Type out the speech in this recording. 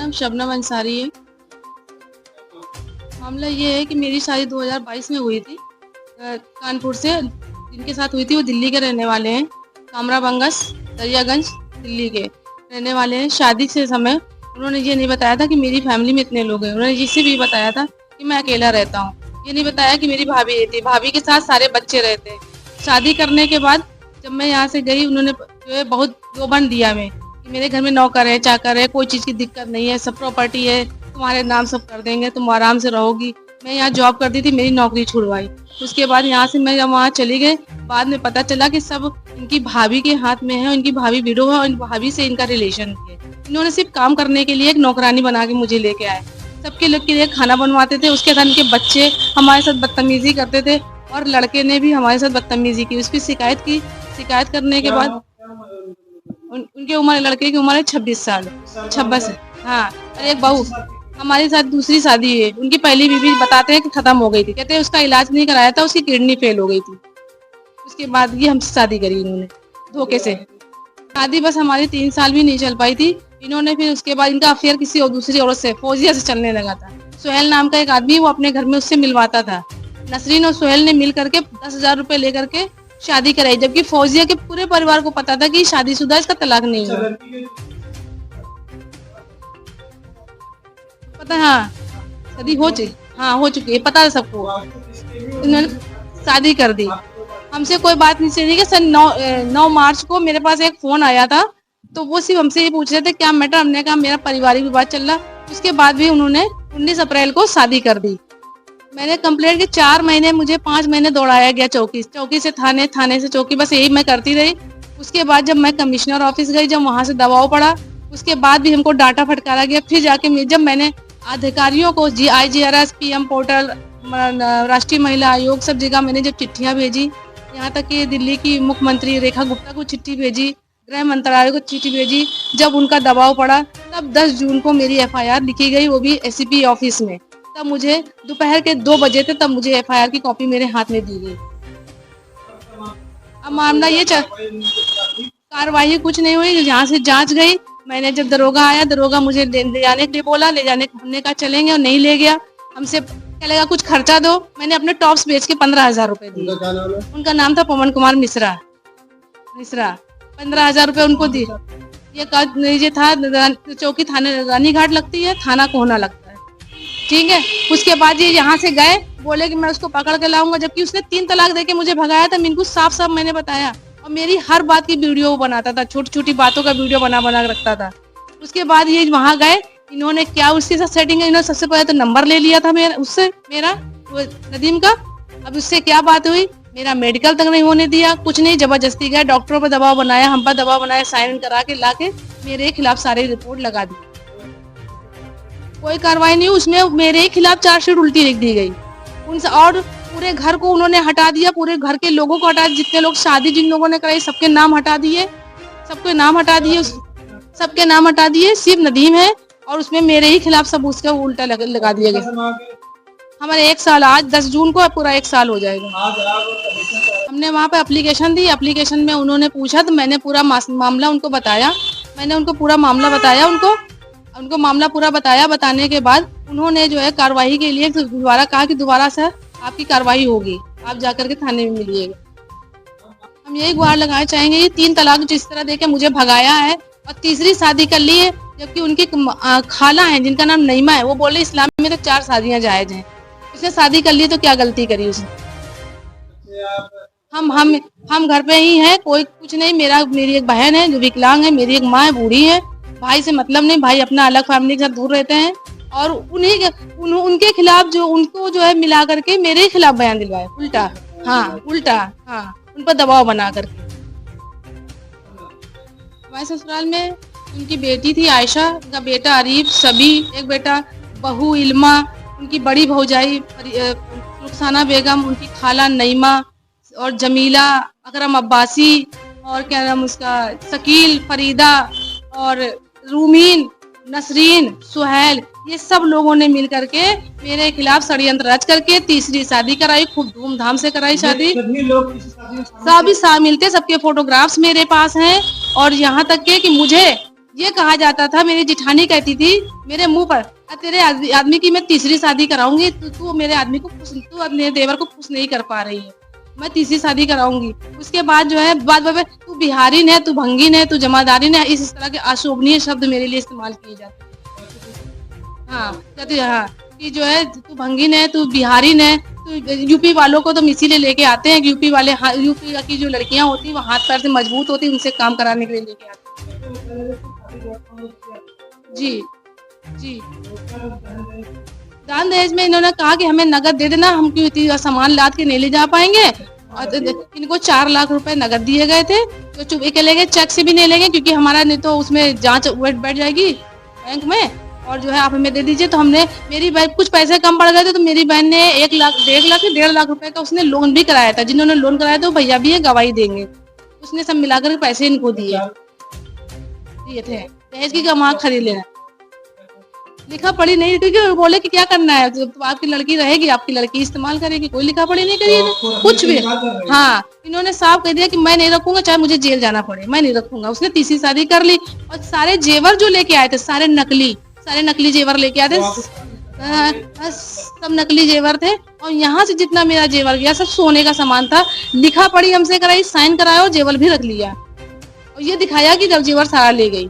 नाम शबनम अंसारी है। मामला ये है कि मेरी शादी 2022 में हुई थी कानपुर से। जिनके साथ हुई थी वो दिल्ली के रहने वाले हैं, कामरा बंगस, दरियागंज, दिल्ली के रहने वाले हैं। शादी से समय उन्होंने ये नहीं बताया था कि मेरी फैमिली में इतने लोग हैं। उन्होंने इसे भी बताया था कि मैं अकेला रहता हूँ। ये नहीं बताया कि मेरी भाभी थी, भाभी के साथ सारे बच्चे रहते हैं। शादी करने के बाद जब मैं यहाँ से गई, उन्होंने जो है बहुत लोभन दिया मैं कि मेरे घर में नौकर है, चाकर है, कोई चीज़ की दिक्कत नहीं है, सब प्रॉपर्टी है, तुम्हारे नाम सब कर देंगे, तुम आराम से रहोगी। मैं यहाँ जॉब करती थी, मेरी नौकरी छुड़वाई। उसके बाद यहाँ से मैं जब वहाँ चली गई, बाद में पता चला कि सब इनकी भाभी के हाथ में है। इनकी भाभी विडो है और भाभी से इनका रिलेशन है। इन्होंने सिर्फ काम करने के लिए एक नौकरानी बना के मुझे लेके आए। सबके लोग के लिए खाना बनवाते थे। उसके बाद इनके बच्चे हमारे साथ बदतमीजी करते थे और लड़के ने भी हमारे साथ बदतमीजी की। उसकी शिकायत की। शिकायत करने के बाद उनके उम्र, लड़के की उम्र है 26 साल, 26। हाँ, और एक बहू हमारे साथ दूसरी शादी है। उनकी पहली बीवी बताते हैं कि खत्म हो गई थी। कहते हैं उसका इलाज नहीं कराया था, उसकी किडनी फेल हो गई थी। उसके बाद ये हमसे शादी करी इन्होंने धोखे से। शादी बस हमारी 3 साल भी नहीं चल पाई थी। इन्होंने फिर उसके बाद इनका अफेयर किसी और दूसरी औरत से, फौजिया से चलने लगा था। सुहेल नाम का एक आदमी, वो अपने घर में उससे मिलवाता था। नसरीन और सुहेल ने मिल करके 10,000 रुपए लेकर के शादी कराई, जबकि फौजिया के पूरे परिवार को पता था कि शादीशुदा, इसका तलाक नहीं है। पता, हाँ शादी हो चुकी है, पता है सबको। इन्होंने शादी कर दी। हमसे कोई बात नहीं चली कि सन 9 मार्च को मेरे पास एक फोन आया था, तो वो सिर्फ हमसे ये पूछ रहे थे क्या मैटर। हमने कहा मेरा पारिवारिक विवाद चल रहा। उसके बाद भी उन्होंने 19 अप्रैल को शादी कर दी। मैंने कंप्लेंट की 4 महीने, मुझे 5 महीने दौड़ाया गया चौकी से थाने, थाने से चौकी, बस यही मैं करती रही। उसके बाद जब मैं कमिश्नर ऑफिस गई, जब वहां से दबाव पड़ा, उसके बाद भी हमको डांटा फटकारा गया। फिर जाके जब मैंने अधिकारियों को IGRS, PM पोर्टल, राष्ट्रीय महिला आयोग, सब जगह मैंने जब चिट्ठियां भेजी, यहाँ तक कि दिल्ली की मुख्यमंत्री रेखा गुप्ता को चिट्ठी भेजी, गृह मंत्रालय को चिट्ठी भेजी, जब उनका दबाव पड़ा तब 10 जून को मेरी FIR लिखी गई, वो भी SCP ऑफिस में। तब मुझे दोपहर के 2 बजे थे, तब मुझे FIR की कॉपी मेरे हाथ में दी गई। अब मामला ये कार्रवाई कुछ नहीं हुई। यहाँ से जांच गई। मैंने जब दरोगा आया, दरोगा मुझे ले जाने के लिए बोला, ले जाने, हमने कहा चलेंगे, और नहीं ले गया। हमसे कहेगा कुछ खर्चा दो। मैंने अपने टॉप्स बेच के 15,000 रुपए दिए। उनका नाम था पवन कुमार मिश्रा। 15,000 रुपए उनको दिए। ये था चौकी थाने रानीघाट लगती है, थाना कोहना लगता है, ठीक है। उसके बाद ये यहाँ से गए, बोले कि मैं उसको पकड़ के लाऊंगा, जबकि उसने 3 तलाक देके मुझे भगाया था। इनको साफ साफ मैंने बताया, और मेरी हर बात की वीडियो बनाता था, छोटी छोटी बातों का वीडियो बना के रखता था। उसके बाद ये वहां गए, इन्होंने क्या उसके साथ सेटिंग है। इन्होंने सबसे पहले तो नंबर ले लिया था मेरा नदीम का। अब उससे क्या बात हुई, मेरा मेडिकल तक नहीं होने दिया, कुछ नहीं, जबरदस्ती गए, डॉक्टरों पर दबाव बनाया, हम पर दबाव बनाया, साइन करा के लाके मेरे खिलाफ सारी रिपोर्ट लगा दी। कोई कार्रवाई नहीं, उसमें मेरे खिलाफ चार्जशीट उल्टी लिख दी गई उनसे। और पूरे घर को उन्होंने हटा दिया, पूरे घर के लोगों को हटा, जितने लोग शादी जिन लोगों ने कराई सबके नाम हटा दिए, सबके नाम हटा दिए। सिर्फ नदीम है, और उसमें मेरे ही खिलाफ सब उसका उल्टा लगा दिया गया। हमारे 1 साल, आज 10 जून को पूरा 1 साल हो जाएगा। हमने वहाँ पे एप्लीकेशन दी। एप्लीकेशन में उन्होंने पूछा, तो मैंने पूरा मामला उनको बताया। मैंने उनको पूरा मामला बताया, उनको मामला पूरा बताया। बताने के बाद उन्होंने जो है कार्रवाई के लिए दोबारा कहा कि दोबारा से आपकी कार्रवाई होगी, आप जाकर के थाने में मिलिएगा। हम यही गुहार लगाना चाहेंगे। ये 3 तलाक जिस तरह देके मुझे भगाया है, और तीसरी शादी कर ली है, जबकि उनकी खाला है जिनका नाम नईमा है, वो बोले इस्लाम में तो 4 शादियां जायज हैं। उसने शादी कर ली तो क्या गलती करी उसने। हम घर पे ही हैं, कोई कुछ नहीं। मेरी एक बहन है जो विकलांग है, मेरी एक माँ है, बूढ़ी है। भाई से मतलब नहीं, भाई अपना अलग फैमिली के साथ दूर रहते हैं। और उनके खिलाफ जो उनको जो है मिला करके मेरे ही खिलाफ बयान दिलवाया, उल्टा उन पर दबाव बना करके। हमारे ससुराल में उनकी बेटी थी आयशा, उनका बेटा आरिफ, सभी, एक बेटा, बहू इल्मा, उनकी बड़ी भौजाई रुखसाना बेगम, उनकी खाला नईमा, और जमीला, अकरम अब्बासी, और क्या नाम उसका, शकील, फरीदा, और रूमीन, नसरीन, सुहेल, ये सब लोगों ने मिल करके मेरे खिलाफ षड्यंत्र रच करके तीसरी शादी कराई। खूब धूमधाम से कराई शादी। सभी शामिल थे, सबके फोटोग्राफ्स मेरे पास हैं। और यहाँ तक के कि मुझे ये कहा जाता था, मेरी जिठानी कहती थी मेरे मुंह पर, तेरे आदमी की मैं तीसरी शादी कराऊंगी, तू मेरे आदमी को खुश, तू अपने देवर को खुश नहीं कर पा रही है, मैं तीसरी शादी कराऊंगी। उसके बाद जो है बात में तू बिहारी है, तू भंगीन है, तू जमादारी है, इस तरह के अशोभनीय शब्द मेरे लिए इस्तेमाल किए जाते हैं। हाँ कहते हैं, हाँ कि जो है तू भंगीन है, तू बिहारी है, तो यूपी वालों को तो इसीलिए लेके आते हैं, यूपी वाले, यूपी की जो लड़कियां होती हैं वो हाथ पैर से मजबूत होती है, उनसे काम कराने के लिए लेके आते हैं। जी जी। दान दहेज में इन्होंने कहा कि हमें नगद दे देना, हम क्यों इतनी सामान लाद के नहीं ले जा पाएंगे। और इनको 4 लाख रुपए नगद दिए गए थे, तो चुप के लेंगे, चेक से भी नहीं लेंगे, क्योंकि हमारा नहीं तो उसमें जांच बैठ जाएगी बैंक में, और जो है आप हमें दे दीजिए। तो हमने, मेरी बहन कुछ पैसे कम पड़ गए थे, तो मेरी बहन ने 1 लाख 1.5 लाख रुपए का उसने लोन भी कराया था। जिन्होंने लोन कराया था वो भैया भी है, गवाही देंगे, उसने सब मिलाकर पैसे इनको दिए थे, दहेज की गमा खरीद लेना। लिखा पढ़ी नहीं, क्योंकि बोले कि क्या करना है, तो आपकी लड़की रहेगी, आपकी लड़की इस्तेमाल करेगी, कोई लिखा पढ़ी नहीं करी कुछ भी। हाँ इन्होंने साफ कह दिया कि मैं नहीं रखूंगा, चाहे मुझे जेल जाना पड़े, मैं नहीं रखूंगा। उसने तीसरी शादी कर ली, और सारे जेवर जो लेके आए थे सारे नकली जेवर लेके आए थे, सब नकली जेवर थे। और यहाँ से जितना मेरा जेवर गया सब सोने का सामान था। लिखा पढ़ी हमसे कराई, साइन कराया और जेवर भी रख लिया, और ये दिखाया कि जब जेवर सारा ले गई।